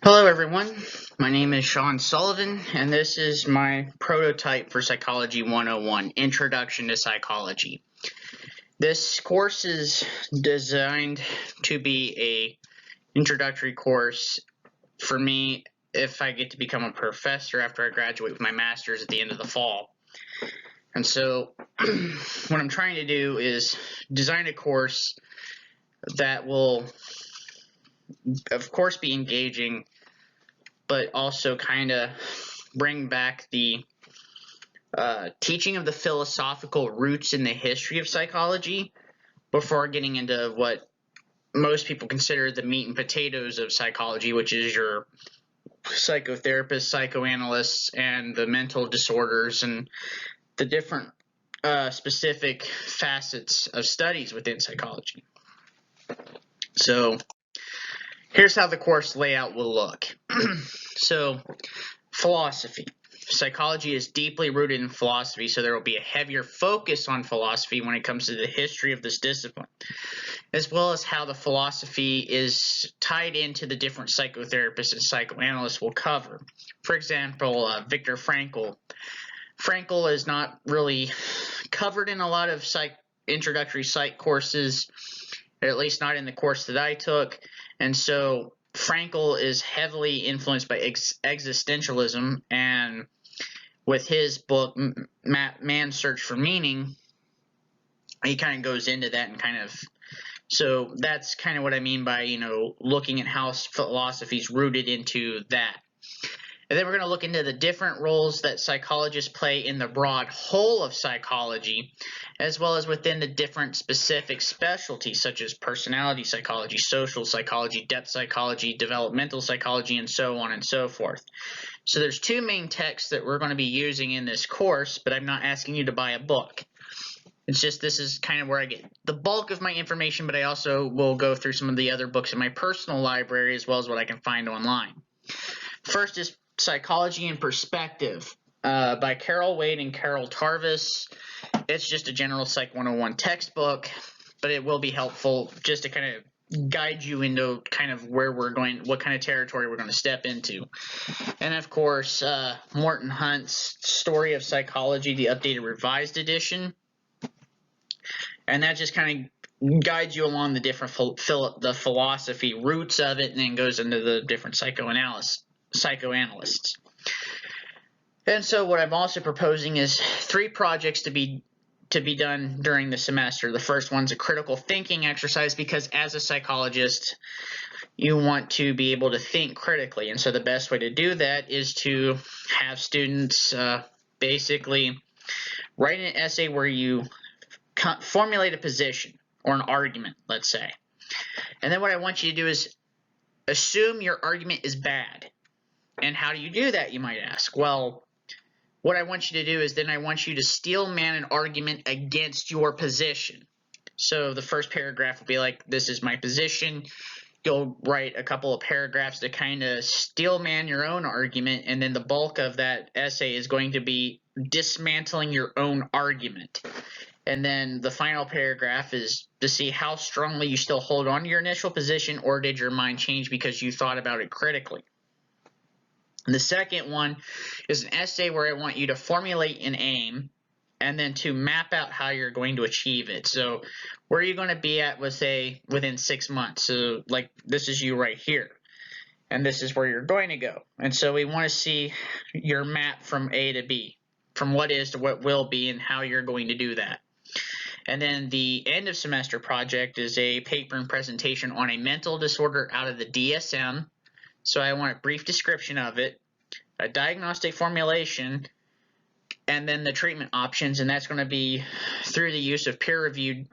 Hello everyone, my name is Sean Sullivan and this is my prototype for Psychology 101, Introduction to Psychology. This course is designed to be a introductory course for me if I get to become a professor after I graduate with my master's at the end of the fall. And so what I'm trying to do is design a course that will of course be engaging, but also kind of bring back the teaching of the philosophical roots in the history of psychology before getting into what most people consider the meat and potatoes of psychology, which is your psychotherapists, psychoanalysts, and the mental disorders and the different specific facets of studies within psychology. So here's how the course layout will look. So, philosophy. Psychology is deeply rooted in philosophy, so there will be a heavier focus on philosophy when it comes to the history of this discipline, as well as how the philosophy is tied into the different psychotherapists and psychoanalysts we'll cover. For example, Viktor Frankl. Frankl is not really covered in a lot of introductory psych courses, at least not in the course that I took, and so Frankl is heavily influenced by existentialism, and with his book Man's Search for Meaning, he kind of goes into that and so that's kind of what I mean by looking at how philosophy is rooted into that. And then we're going to look into the different roles that psychologists play in the broad whole of psychology, as well as within the different specific specialties such as personality psychology, social psychology, depth psychology, developmental psychology, and so on and so forth. So there's two main texts that we're going to be using in this course, but I'm not asking you to buy a book. It's just this is kind of where I get the bulk of my information, but I also will go through some of the other books in my personal library as well as what I can find online. First is Psychology in Perspective by Carol Wade and Carol Tarvis. It's just a general Psych 101 textbook, but it will be helpful just to kind of guide you into kind of where we're going, what kind of territory we're going to step into. And of course, Morton Hunt's Story of Psychology, the updated revised edition. And that just kind of guides you along the different the philosophy roots of it, and then goes into the different psychoanalysts. And so what I'm also proposing is 3 projects to be done during the semester. The first one's a critical thinking exercise, because as a psychologist you want to be able to think critically, and so the best way to do that is to have students basically write an essay where you formulate a position or an argument, let's say. And then what I want you to do is assume your argument is bad. And how do you do that, you might ask? Well, what I want you to do is then I want you to steelman an argument against your position. So the first paragraph will be like, this is my position. You'll write a couple of paragraphs to kind of steelman your own argument, and then the bulk of that essay is going to be dismantling your own argument. And then the final paragraph is to see how strongly you still hold on to your initial position, or did your mind change because you thought about it critically. The second one is an essay where I want you to formulate an aim and then to map out how you're going to achieve it. So where are you going to be at, let's say, within 6 months? So like this is you right here, and this is where you're going to go. And so we want to see your map from A to B, from what is to what will be, and how you're going to do that. And then the end of semester project is a paper and presentation on a mental disorder out of the DSM. So I want a brief description of it, a diagnostic formulation, and then the treatment options, and that's going to be through the use of peer-reviewed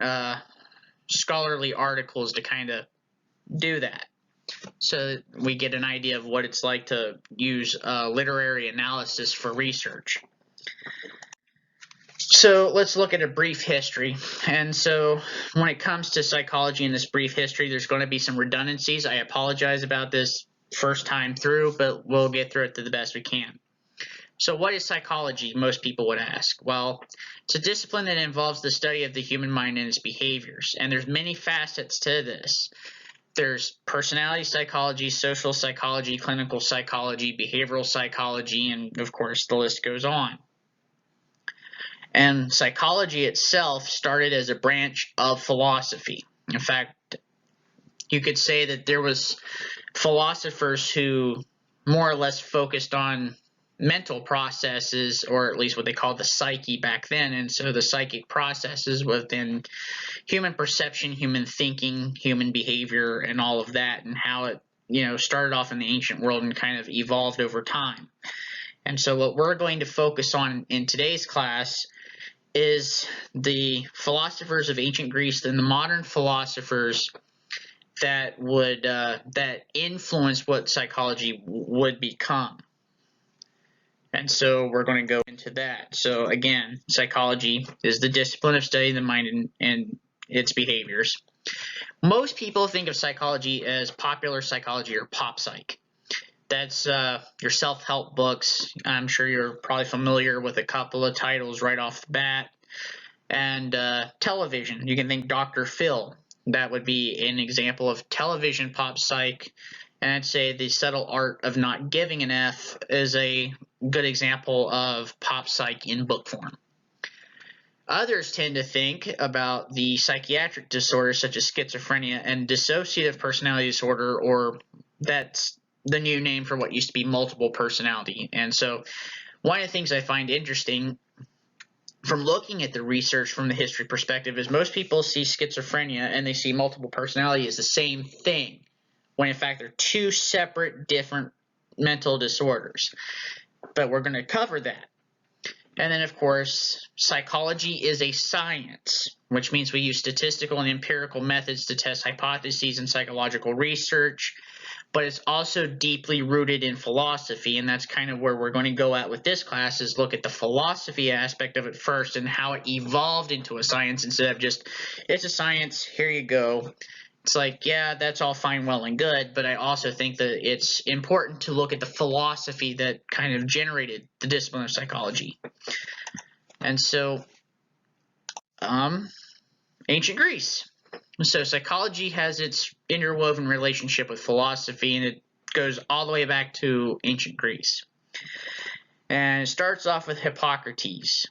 scholarly articles to kind of do that. So we get an idea of what it's like to use literary analysis for research. So let's look at a brief history. And so when it comes to psychology in this brief history, there's going to be some redundancies. I apologize about this first time through, but we'll get through it to the best we can. So what is psychology, most people would ask? Well, it's a discipline that involves the study of the human mind and its behaviors, and there's many facets to this. there's personality psychology, social psychology, clinical psychology, behavioral psychology, and of course the list goes on. And psychology itself started as a branch of philosophy. In fact, you could say that there was philosophers who more or less focused on mental processes, or at least what they called the psyche back then. And so the psychic processes within human perception, human thinking, human behavior, and all of that, and how it, started off in the ancient world and kind of evolved over time. And so what we're going to focus on in today's class is the philosophers of ancient Greece and the modern philosophers that would that influence what psychology would become. And so we're going to go into that. So again, psychology is the discipline of studying the mind and its behaviors. Most people think of psychology as popular psychology or pop psych. That's your self-help books. I'm sure you're probably familiar with a couple of titles right off the bat. And television, you can think Dr. Phil. That would be an example of television pop psych. And I'd say The Subtle Art of Not Giving an F is a good example of pop psych in book form. Others tend to think about the psychiatric disorders such as schizophrenia and dissociative personality disorder, or that's the new name for what used to be multiple personality. And so one of the things I find interesting from looking at the research from the history perspective is most people see schizophrenia and they see multiple personality as the same thing, when in fact they're two separate, different mental disorders. But we're going to cover that. And then, of course, psychology is a science, which means we use statistical and empirical methods to test hypotheses in psychological research. But it's also deeply rooted in philosophy, and that's kind of where we're going to go at with this class, is look at the philosophy aspect of it first and how it evolved into a science instead of just, it's a science, here you go. It's like, yeah, that's all fine, well, and good, but I also think that it's important to look at the philosophy that kind of generated the discipline of psychology. And so, ancient Greece. So psychology has its interwoven relationship with philosophy, and it goes all the way back to ancient Greece. And it starts off with Hippocrates,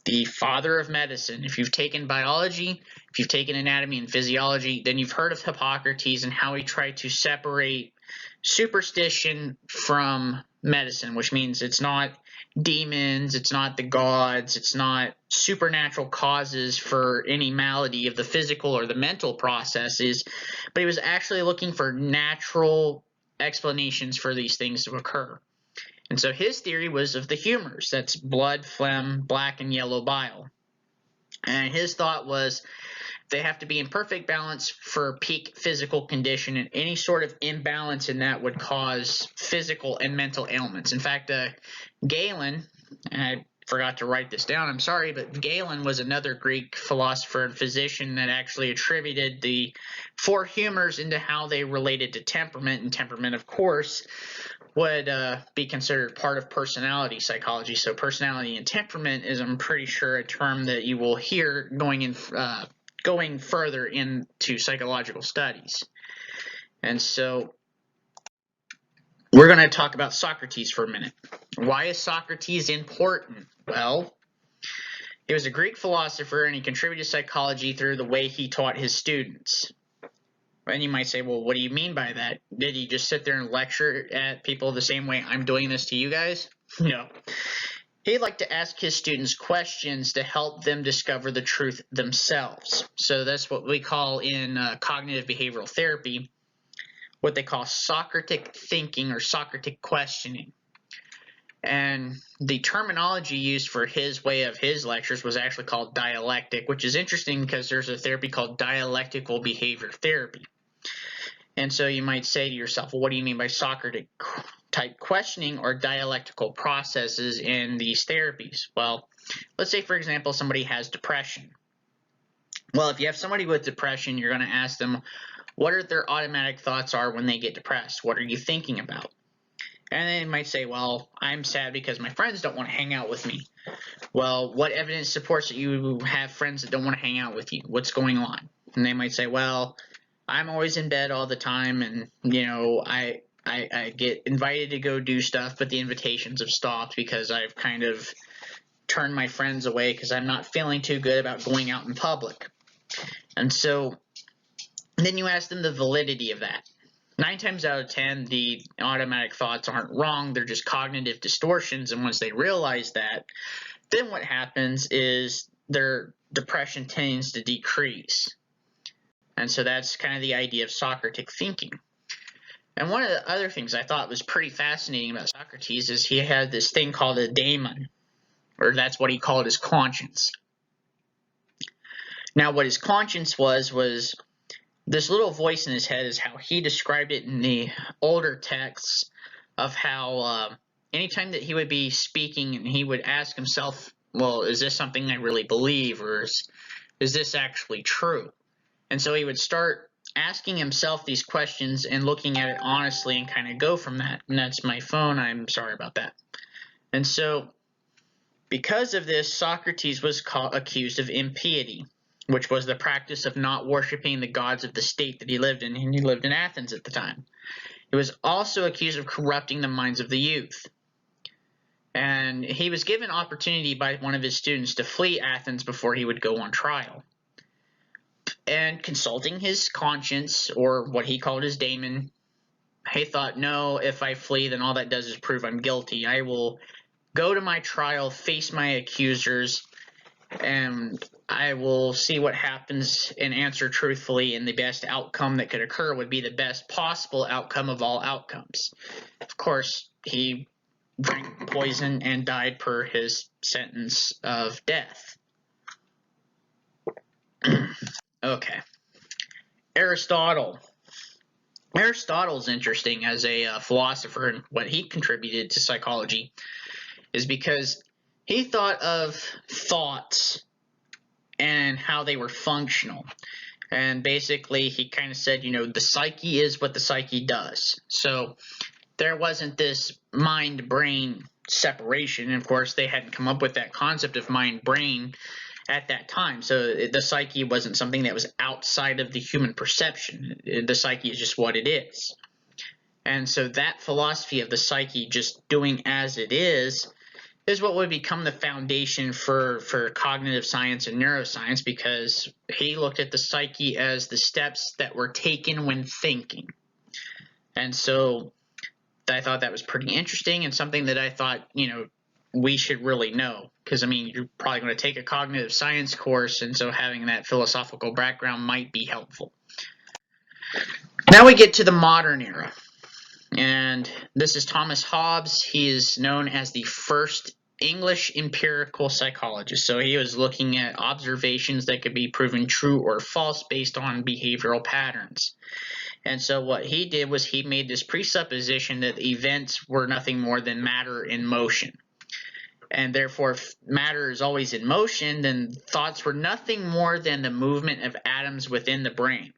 the father of medicine. If you've taken biology, if you've taken anatomy and physiology, then you've heard of Hippocrates and how he tried to separate superstition from medicine, which means it's not demons, it's not the gods, it's not supernatural causes for any malady of the physical or the mental processes, but he was actually looking for natural explanations for these things to occur. And so his theory was of the humors, that's blood, phlegm, black and yellow bile. And his thought was they have to be in perfect balance for peak physical condition, and any sort of imbalance in that would cause physical and mental ailments. In fact, Galen, and I forgot to write this down, I'm sorry, but Galen was another Greek philosopher and physician that actually attributed the four humors into how they related to temperament, and temperament, of course, would be considered part of personality psychology. So personality and temperament is, I'm pretty sure, a term that you will hear going further into psychological studies. And so we're going to talk about Socrates for a minute. Why is Socrates important? Well, he was a Greek philosopher, and he contributed to psychology through the way he taught his students. And you might say, well, what do you mean by that? Did he just sit there and lecture at people the same way I'm doing this to you guys? No. He liked to ask his students questions to help them discover the truth themselves. So that's what we call in cognitive behavioral therapy, what they call Socratic thinking or Socratic questioning. And the terminology used for his way of his lectures was actually called dialectic, which is interesting because there's a therapy called dialectical behavior therapy. And so you might say to yourself, well, what do you mean by Socratic type questioning or dialectical processes in these therapies? Well, let's say, for example, somebody has depression. Well, if you have somebody with depression, you're going to ask them what are their automatic thoughts are when they get depressed. What are you thinking about? And they might say, well, I'm sad because my friends don't want to hang out with me. Well, what evidence supports that you have friends that don't want to hang out with you? What's going on? And they might say, well, I'm always in bed all the time, and I get invited to go do stuff, but the invitations have stopped because I've kind of turned my friends away because I'm not feeling too good about going out in public. And so then you ask them the validity of that. 9 times out of 10, the automatic thoughts aren't wrong, they're just cognitive distortions, and once they realize that, then what happens is their depression tends to decrease. And so that's kind of the idea of Socratic thinking. And one of the other things I thought was pretty fascinating about Socrates is he had this thing called a daemon, or that's what he called his conscience. Now, what his conscience was this little voice in his head, is how he described it in the older texts, of how anytime that he would be speaking and he would ask himself, well, is this something I really believe, or is this actually true? And so he would start asking himself these questions and looking at it honestly and kind of go from that. And that's my phone. I'm sorry about that. And so because of this, Socrates was accused of impiety, which was the practice of not worshiping the gods of the state that he lived in, and he lived in Athens at the time. He was also accused of corrupting the minds of the youth. And he was given opportunity by one of his students to flee Athens before he would go on trial. And consulting his conscience, or what he called his daemon, he thought, no, if I flee, then all that does is prove I'm guilty. I will go to my trial, face my accusers, and I will see what happens and answer truthfully, and the best outcome that could occur would be the best possible outcome of all outcomes. Of course, he drank poison and died per his sentence of death. Okay. Aristotle. Aristotle's interesting as a philosopher, and what he contributed to psychology is because he thought of thoughts and how they were functional. And basically, he kind of said, the psyche is what the psyche does. So there wasn't this mind-brain separation. And of course, they hadn't come up with that concept of mind-brain at that time. So the psyche wasn't something that was outside of the human perception. The psyche is just what it is. And so that philosophy of the psyche just doing as it is what would become the foundation for cognitive science and neuroscience, because he looked at the psyche as the steps that were taken when thinking. And so I thought that was pretty interesting, and something that I thought, we should really know. Because, you're probably going to take a cognitive science course, and so having that philosophical background might be helpful. Now we get to the modern era. And this is Thomas Hobbes. He is known as the first English empirical psychologist. So he was looking at observations that could be proven true or false based on behavioral patterns. And so what he did was he made this presupposition that events were nothing more than matter in motion. And therefore, if matter is always in motion, then thoughts were nothing more than the movement of atoms within the brain.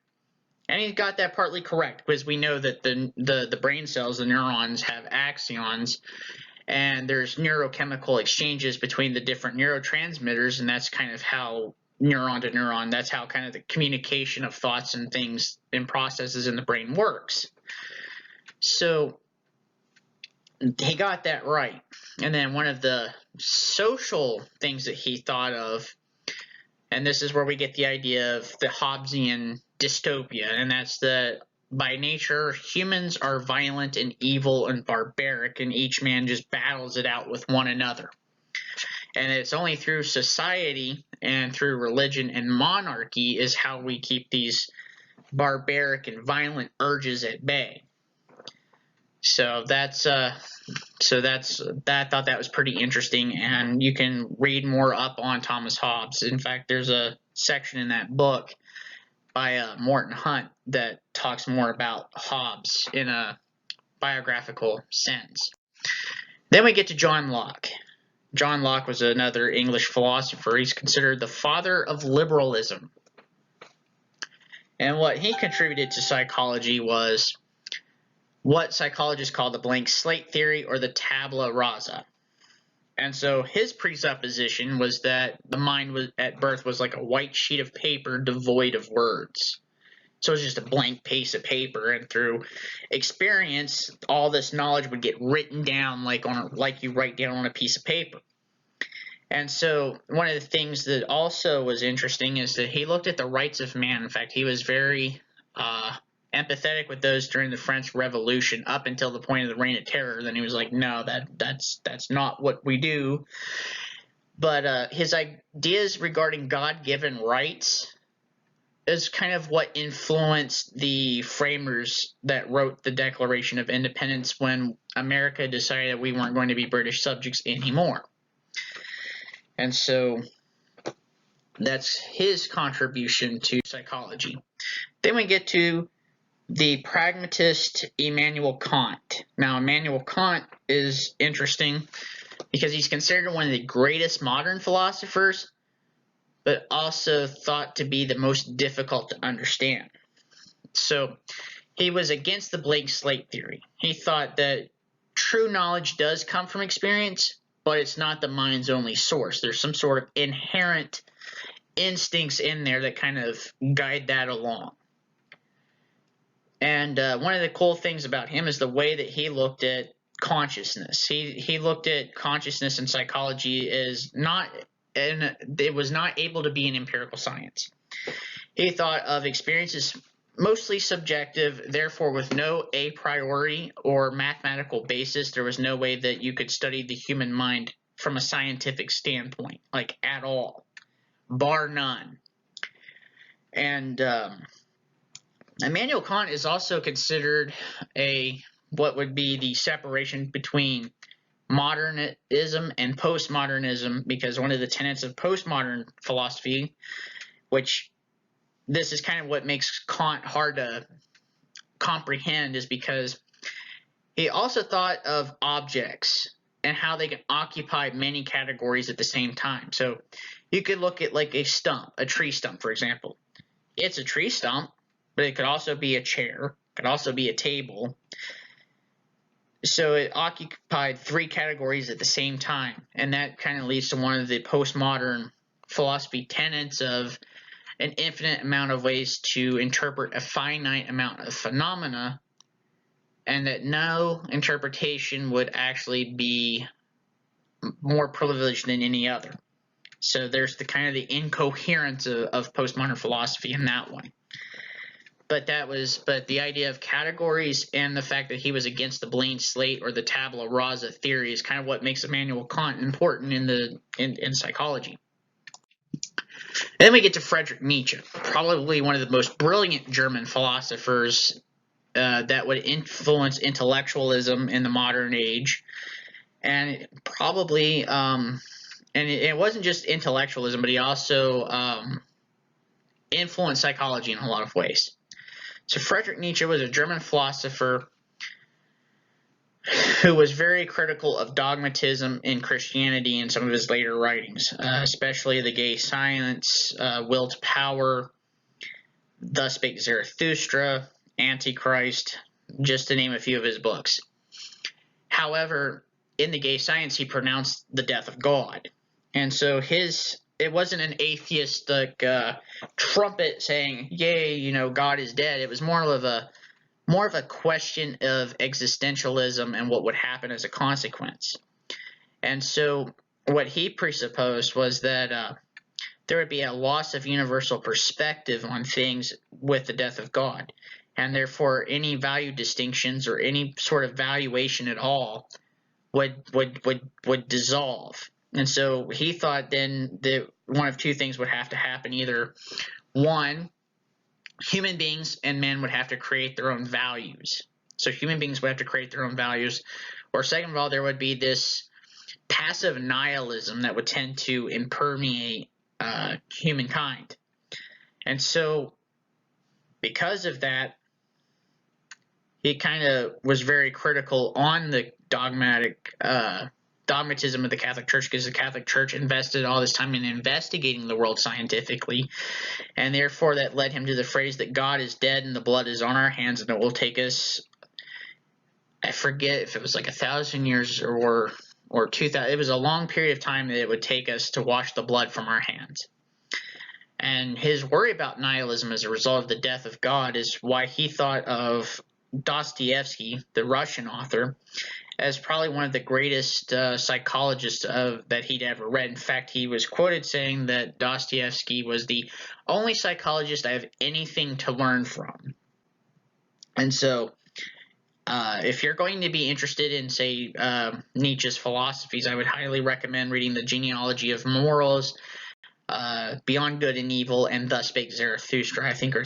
And he got that partly correct, because we know that the brain cells, the neurons, have axons, and there's neurochemical exchanges between the different neurotransmitters, and that's kind of how neuron to neuron, that's how kind of the communication of thoughts and things and processes in the brain works. So he got that right. And then one of the social things that he thought of, and this is where we get the idea of the Hobbesian dystopia, and that's that by nature, humans are violent and evil and barbaric, and each man just battles it out with one another. And it's only through society and through religion and monarchy is how we keep these barbaric and violent urges at bay. So I thought that was pretty interesting, and you can read more up on Thomas Hobbes. In fact, there's a section in that book by Morton Hunt that talks more about Hobbes in a biographical sense. Then we get to John Locke. John Locke was another English philosopher. He's considered the father of liberalism. And what he contributed to psychology was what psychologists call the blank slate theory, or the tabula rasa. And so his presupposition was that the mind at birth was like a white sheet of paper devoid of words. So it's just a blank piece of paper, and through experience, all this knowledge would get written down like you write down on a piece of paper. And so one of the things that also was interesting is that he looked at the rights of man. In fact, he was very empathetic with those during the French Revolution up until the point of the Reign of Terror. Then he was like, no, that's not what we do. But his ideas regarding God-given rights is kind of what influenced the framers that wrote the Declaration of Independence when America decided we weren't going to be British subjects anymore. And so that's his contribution to psychology. Then we get to the pragmatist Immanuel Kant. Now, Immanuel Kant is interesting because he's considered one of the greatest modern philosophers, but also thought to be the most difficult to understand. So he was against the blank slate theory. He thought that true knowledge does come from experience, but it's not the mind's only source. There's some sort of inherent instincts in there that kind of guide that along. And one of the cool things about him is the way that he looked at consciousness. He looked at consciousness and psychology as not, and it was not able to be an empirical science. He thought of experiences mostly subjective, therefore with no a priori or mathematical basis. There was no way that you could study the human mind from a scientific standpoint, like at all, bar none. And Immanuel Kant is also considered what would be the separation between modernism and postmodernism, because one of the tenets of postmodern philosophy, which this is kind of what makes Kant hard to comprehend, is because he also thought of objects and how they can occupy many categories at the same time. So you could look at like a stump, a tree stump, for example. It's a tree stump, but it could also be a chair, could also be a table. So it occupied three categories at the same time, and that kind of leads to one of the postmodern philosophy tenets of an infinite amount of ways to interpret a finite amount of phenomena, and that no interpretation would actually be more privileged than any other. So there's the kind of the incoherence of postmodern philosophy in that one. But the idea of categories and the fact that he was against the blank slate or the tabula rasa theory is kind of what makes Immanuel Kant important in psychology. Then we get to Frederick Nietzsche, probably one of the most brilliant German philosophers that would influence intellectualism in the modern age, and probably and it wasn't just intellectualism, but he also influenced psychology in a lot of ways. So Frederick Nietzsche was a German philosopher who was very critical of dogmatism in Christianity in some of his later writings, especially The Gay Science, Will to Power, Thus Spake Zarathustra, Antichrist, just to name a few of his books. However, in The Gay Science, he pronounced the death of God. And so it wasn't an atheistic trumpet saying, yay, God is dead. It was more of a question of existentialism and what would happen as a consequence. And so what he presupposed was that there would be a loss of universal perspective on things with the death of God, and therefore any value distinctions or any sort of valuation at all would dissolve. And so he thought then that one of two things would have to happen. Either one, human beings and men would have to create their own values. So human beings would have to create their own values. Or second of all, there would be this passive nihilism that would tend to impermeate humankind. And so because of that, he kind of was very critical on the dogmatism of the Catholic Church, because the Catholic Church invested all this time in investigating the world scientifically, and therefore that led him to the phrase that God is dead and the blood is on our hands, and it will take us, I forget if it was like 1,000 years or 2,000. It was a long period of time that it would take us to wash the blood from our hands. And his worry about nihilism as a result of the death of God is why he thought of Dostoevsky, the Russian author, as probably one of the greatest psychologists that he'd ever read. In fact, he was quoted saying that Dostoevsky was the only psychologist I have anything to learn from. And so, if you're going to be interested in, say, Nietzsche's philosophies, I would highly recommend reading The Genealogy of Morals, Beyond Good and Evil, and Thus Spake Zarathustra. I think are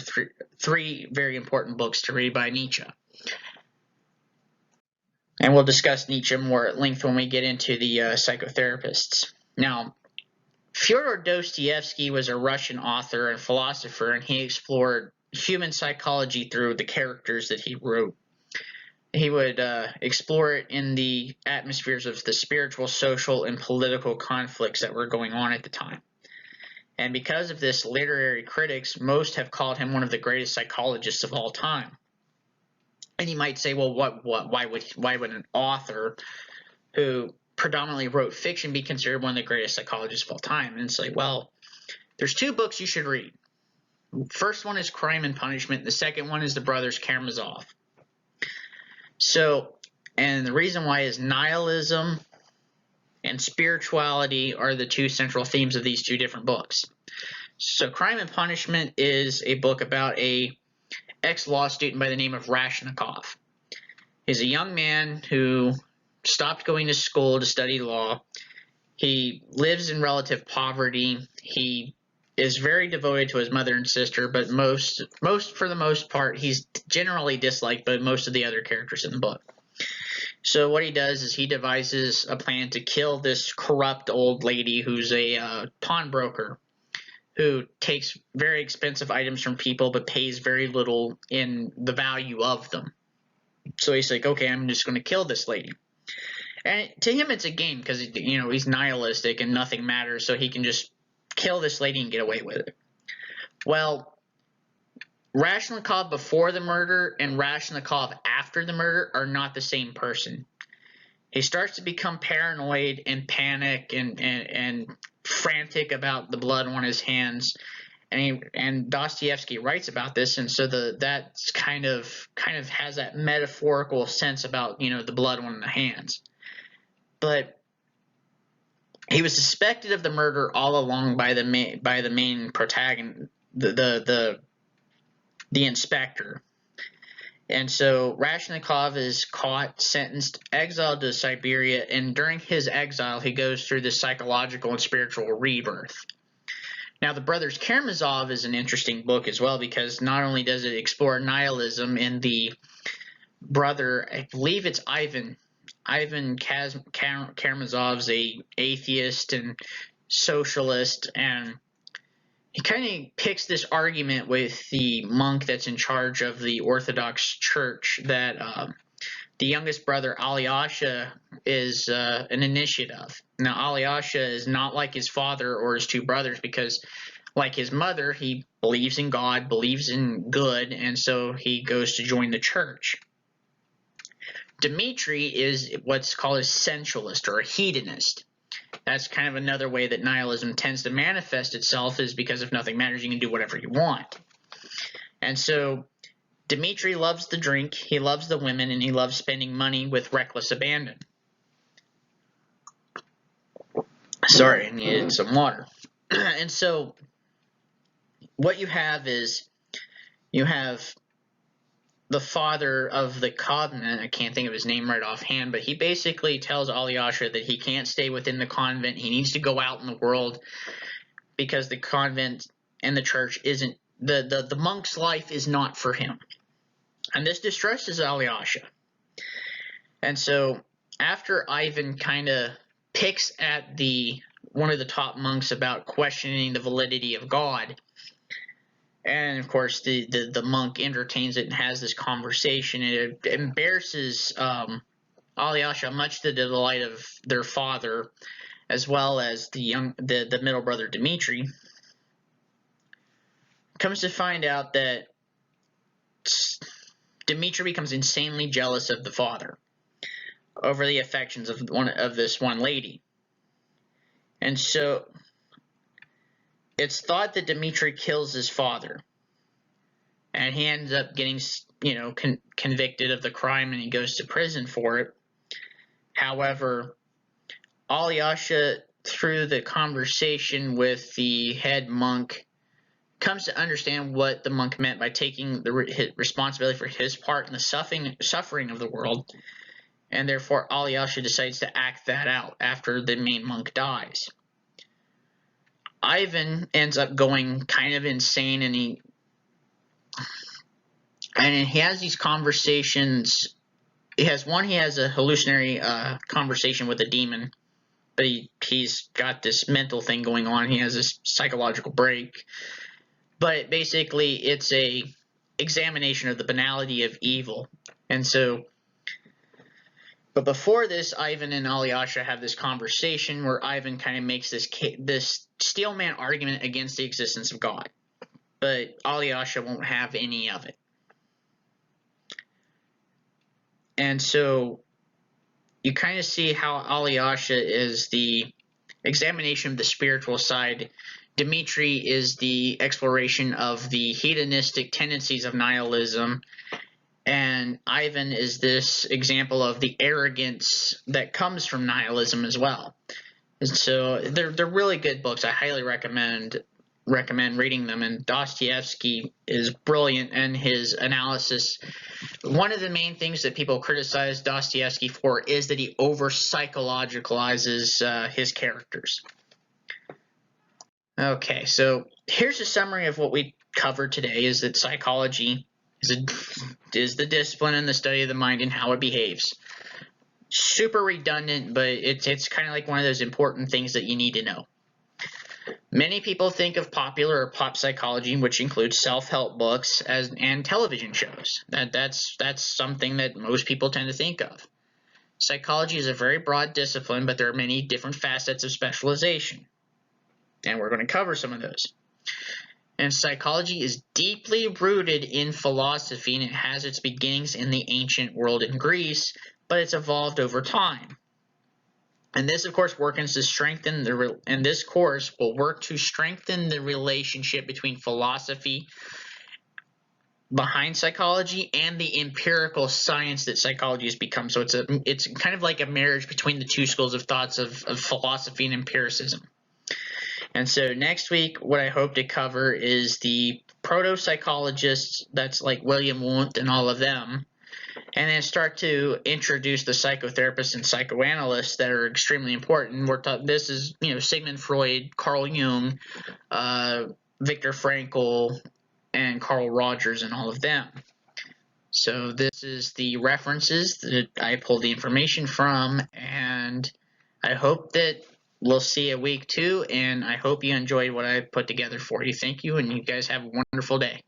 three very important books to read by Nietzsche. And we'll discuss Nietzsche more at length when we get into the psychotherapists. Now, Fyodor Dostoevsky was a Russian author and philosopher, and he explored human psychology through the characters that he wrote. He would explore it in the atmospheres of the spiritual, social, and political conflicts that were going on at the time. And because of this, literary critics, most have called him one of the greatest psychologists of all time. And you might say, well, why would an author who predominantly wrote fiction be considered one of the greatest psychologists of all time? And it's like, well, there's two books you should read. First one is Crime and Punishment. The second one is The Brothers Karamazov. So, and the reason why is nihilism and spirituality are the two central themes of these two different books. So Crime and Punishment is a book about a ex-law student by the name of Rashnikov. He's a young man who stopped going to school to study law. He lives in relative poverty. He is very devoted to his mother and sister, but for the most part, he's generally disliked by most of the other characters in the book. So what he does is he devises a plan to kill this corrupt old lady who's a pawnbroker, who takes very expensive items from people but pays very little in the value of them. So he's like, okay, I'm just going to kill this lady. And to him it's a game because he's nihilistic and nothing matters, so he can just kill this lady and get away with it. Well, Rashnikov before the murder and Rashnikov after the murder are not the same person. He starts to become paranoid and panic and frantic about the blood on his hands, and Dostoevsky writes about this, and so that's kind of has that metaphorical sense about the blood on the hands. But he was suspected of the murder all along by the main protagonist, the inspector. And so Rashnikov is caught, sentenced, exiled to Siberia, and during his exile he goes through this psychological and spiritual rebirth. Now, The Brothers Karamazov is an interesting book as well because not only does it explore nihilism in the brother, I believe it's Ivan Karamazov's a atheist and socialist, and he kind of picks this argument with the monk that's in charge of the Orthodox Church that the youngest brother, Alyosha, is an initiate of. Now, Alyosha is not like his father or his two brothers because, like his mother, he believes in God, believes in good, and so he goes to join the church. Dmitri is what's called a sensualist or a hedonist. That's kind of another way that nihilism tends to manifest itself, is because if nothing matters, you can do whatever you want. And so Dmitri loves the drink, he loves the women, and he loves spending money with reckless abandon. Sorry, I needed some water. And so what you have is you have the father of the convent, I can't think of his name right offhand, but he basically tells Alyosha that he can't stay within the convent. He needs to go out in the world because the convent and the church isn't, the monk's life is not for him. And this distresses Alyosha. And so after Ivan kind of picks at one of the top monks about questioning the validity of God, and of course the monk entertains it and has this conversation, and it embarrasses Alyosha, much to the delight of their father, as well as the middle brother Dmitri. Comes to find out that Dmitri becomes insanely jealous of the father over the affections of this one lady. And so it's thought that Dmitri kills his father, and he ends up getting, convicted of the crime, and he goes to prison for it. However, Alyosha, through the conversation with the head monk, comes to understand what the monk meant by taking the responsibility for his part in the suffering of the world, and therefore Alyosha decides to act that out after the main monk dies. Ivan ends up going kind of insane, and he has these conversations. He has a hallucinatory conversation with a demon, but he's got this mental thing going on. He has this psychological break. But basically, it's a examination of the banality of evil. And so, but before this, Ivan and Alyosha have this conversation where Ivan kind of makes this steelman argument against the existence of God. But Alyosha won't have any of it. And so you kind of see how Alyosha is the examination of the spiritual side. Dmitri is the exploration of the hedonistic tendencies of nihilism. And Ivan is this example of the arrogance that comes from nihilism as well. And so they're really good books. I highly recommend reading them. And Dostoevsky is brilliant in his analysis. One of the main things that people criticize Dostoevsky for is that he over-psychologicalizes his characters. Okay, so here's a summary of what we covered today: is that psychology is the discipline and the study of the mind and how it behaves. Super redundant, but it's kind of like one of those important things that you need to know. Many people think of popular or pop psychology, which includes self-help books and television shows. That's something that most people tend to think of. Psychology is a very broad discipline, but there are many different facets of specialization. And we're going to cover some of those. And psychology is deeply rooted in philosophy, and it has its beginnings in the ancient world in Greece, but it's evolved over time. And this, of course, this course will work to strengthen the relationship between philosophy behind psychology and the empirical science that psychology has become. So it's kind of like a marriage between the two schools of thoughts of philosophy and empiricism. And so next week, what I hope to cover is the proto-psychologists, that's like William Wundt and all of them, and then start to introduce the psychotherapists and psychoanalysts that are extremely important. This is, Sigmund Freud, Carl Jung, Viktor Frankl, and Carl Rogers and all of them. So this is the references that I pulled the information from, and I hope that we'll see you week 2, and I hope you enjoyed what I put together for you. Thank you, and you guys have a wonderful day.